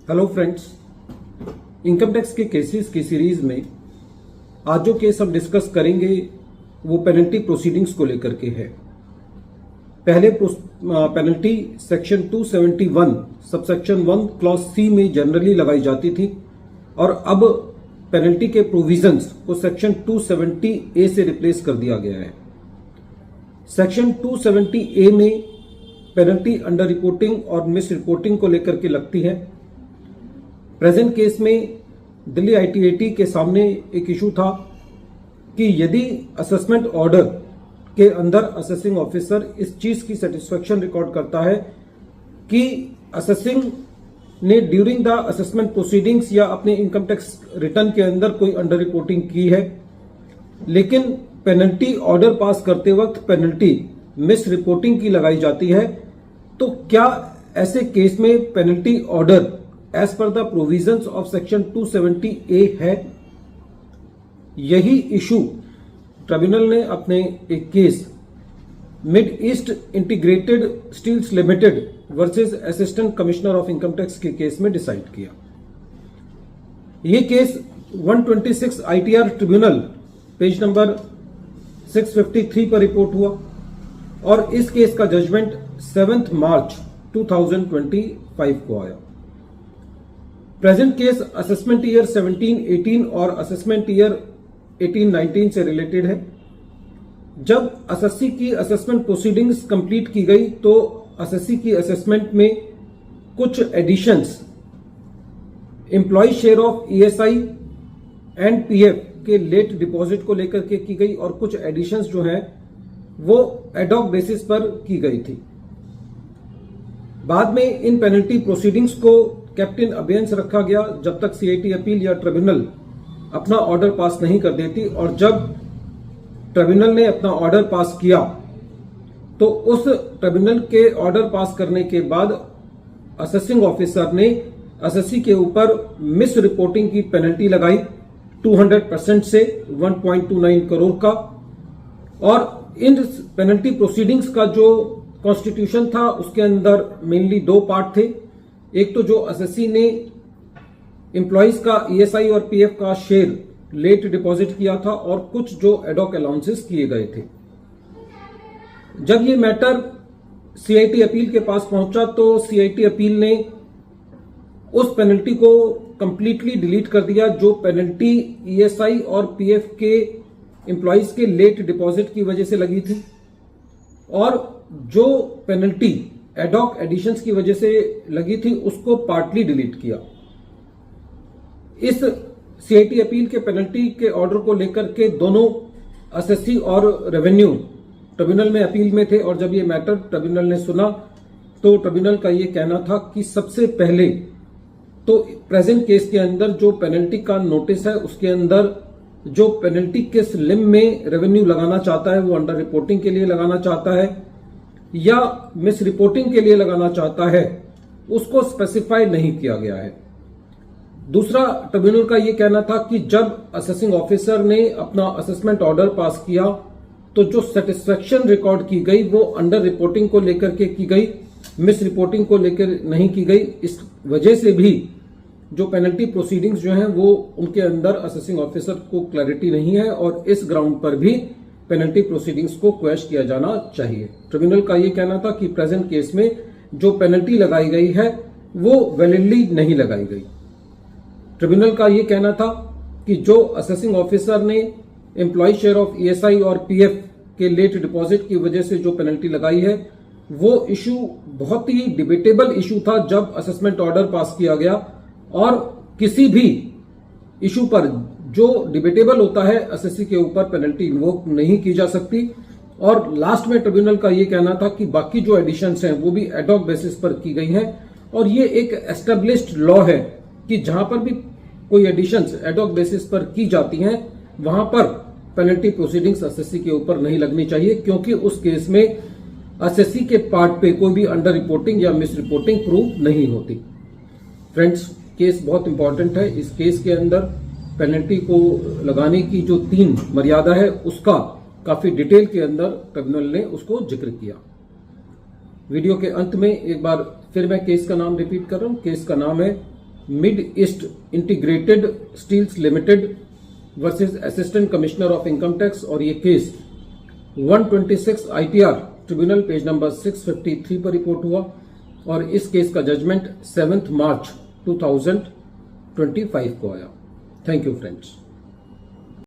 Hello friends, income Tax के cases की series में आज जो केस हम डिस्कस करेंगे वो पेनल्टी प्रोसीडिंग्स को लेकर के है। पहले penalty section 271 subsection 1 clause C में जनरली लगाई जाती थी और अब पेनल्टी के प्रोविजंस को सेक्शन 270 ए से रिप्लेस कर दिया गया है। सेक्शन 270 ए में पेनल्टी अंडर रिपोर्टिंग और मिस रिपोर्टिंग को लेकर के लगती है। प्रेजेंट केस में दिल्ली ITAT के सामने एक इशू था कि यदि असेसमेंट ऑर्डर के अंदर असेसिंग ऑफिसर इस चीज की सेटिस्फेक्शन रिकॉर्ड करता है कि असेसिंग ने ड्यूरिंग द असेसमेंट प्रोसीडिंग्स या अपने इनकम टैक्स रिटर्न के अंदर कोई अंडर रिपोर्टिंग की है, लेकिन पेनल्टी ऑर्डर पास करते वक्त पेनल्टी मिस रिपोर्टिंग की लगाई जाती है, तो क्या ऐसे केस में penalty order as per the provisions of section 270A है? यही इशू ट्रिब्यूनल ने अपने एक case Mid East Integrated Steels Limited versus Assistant Commissioner of Income Tax के केस में डिसाइड किया। यह case 126 ITR tribunal page number 653 पर रिपोर्ट हुआ और इस केस का जजमेंट 7 मार्च 2025 को आया। प्रेजेंट केस असेसमेंट ईयर 17-18 और असेसमेंट ईयर 18-19 से रिलेटेड है। जब असेसी की असेसमेंट प्रोसीडिंग्स कंप्लीट की गई तो असेसी की असेसमेंट में कुछ additions employ share of ESI and PF के लेट डिपॉजिट को लेकर के की गई और कुछ एडिशंस जो हैं वो एडॉक बेसिस पर की गई थी। बाद में इन पेनल्टी प्रोसीडिंग्स को केप्ट इन अबेयंस रखा गया जब तक CIT अपील या ट्रिब्यूनल अपना ऑर्डर पास नहीं कर देती, और जब ट्रिब्यूनल ने अपना ऑर्डर पास किया तो उस ट्रिब्यूनल के ऑर्डर पास करने के बाद असेसिंग ऑफिसर ने असेसी के ऊपर मिस रिपोर्टिंग की पेनल्टी लगाई 200% से 1.29 करोड़ का। और इन पेनल्टी प्रोसीडिंग्स का जो कॉन्स्टिट्यूशन था उसके अंदर मेनली दो पार्ट थे। एक तो जो असेसी ने एम्प्लॉइज का ESI और PF का शेयर लेट डिपॉजिट किया था और कुछ जो एडॉक अलाउंसेस किए गए थे। जब ये मैटर CIT अपील के पास पहुंचा तो CIT अपील ने उस पेनल्टी को कंप्लीटली डिलीट कर दिया जो पेनल्टी ESI और PF के एम्प्लॉइज के लेट डिपॉजिट की वजह से लगी थी, और जो पेनल्टी एडॉक एडिशंस की वजह से लगी थी उसको पार्टली डिलीट किया। इस CIT अपील के पेनल्टी के ऑर्डर को लेकर के दोनों असेसी और रेवेन्यू ट्रिब्यूनल में अपील में थे, और जब ये मैटर ट्रिब्यूनल ने सुना तो ट्रिब्यूनल का ये कहना था कि सबसे पहले तो प्रेजेंट केस के अंदर जो पेनल्टी का नोटिस है उसके अंदर जो पेनल्टी किस लिम में रेवेन्यू लगाना चाहता है, वो अंडर रिपोर्टिंग के लिए लगाना चाहता है या मिस रिपोर्टिंग के लिए लगाना चाहता है, उसको स्पेसिफाई नहीं किया गया है। दूसरा, ट्रिब्यूनल का यह कहना था कि जब असेसिंग ऑफिसर ने अपना असेसमेंट ऑर्डर पास किया तो जो सेटिस्फेक्शन रिकॉर्ड की गई वो अंडर रिपोर्टिंग को लेकर के की गई, मिस रिपोर्टिंग को लेकर नहीं की गई। इस वजह से भी जो पेनल्टी प्रोसीडिंग्स जो हैं वो उनके अंदर असेसिंग ऑफिसर को क्लैरिटी नहीं है और इस ग्राउंड पर भी पेनल्टी प्रोसीडिंग्स को क्वेश किया जाना चाहिए। ट्रिब्यूनल का यह कहना था कि प्रेजेंट केस में जो पेनल्टी लगाई गई है वो वैलिडली नहीं लगाई गई। ट्रिब्यूनल का यह कहना था कि जो असेसिंग ऑफिसर ने एम्प्लॉय शेयर ऑफ ESI और PF के लेट डिपॉजिट की वजह से जो पेनल्टी लगाई है वो इशू बहुत ही डिबेटेबल इशू था जब असेसमेंट ऑर्डर पास किया गया, और किसी भी इशू पर जो डिबेटेबल होता है असेसी के ऊपर पेनल्टी इन्वोक नहीं की जा सकती। और लास्ट में ट्रिब्यूनल का यह कहना था कि बाकी जो एडिशंस हैं वो भी एडॉक बेसिस पर की गई हैं, और ये एक एस्टेब्लिश्ड लॉ है कि जहां पर भी कोई एडिशंस एडॉक बेसिस पर की जाती हैं वहां पर पेनल्टी प्रोसीडिंग्स असेसी के ऊपर नहीं लगनी चाहिए, क्योंकि उस केस में असेसी के पार्ट पे कोई भी अंडर रिपोर्टिंग या मिस रिपोर्टिंग प्रूव नहीं होती। फ्रेंड्स, केस बहुत इंपॉर्टेंट है। इस केस के अंदर पेनल्टी को लगाने की जो 3 मर्यादा है उसका काफी डिटेल के अंदर ट्रिब्यूनल ने उसको जिक्र किया। वीडियो के अंत में एक बार फिर मैं केस का नाम रिपीट कर रहा हूं। केस का नाम है Mid East Integrated Steels Limited versus Assistant Commissioner of Income Tax, और ये case 126 ITR tribunal page number 653 पर रिपोर्ट हुआ और इस केस का जजमेंट 7 मार्च 2025 को आया। Thank you friends.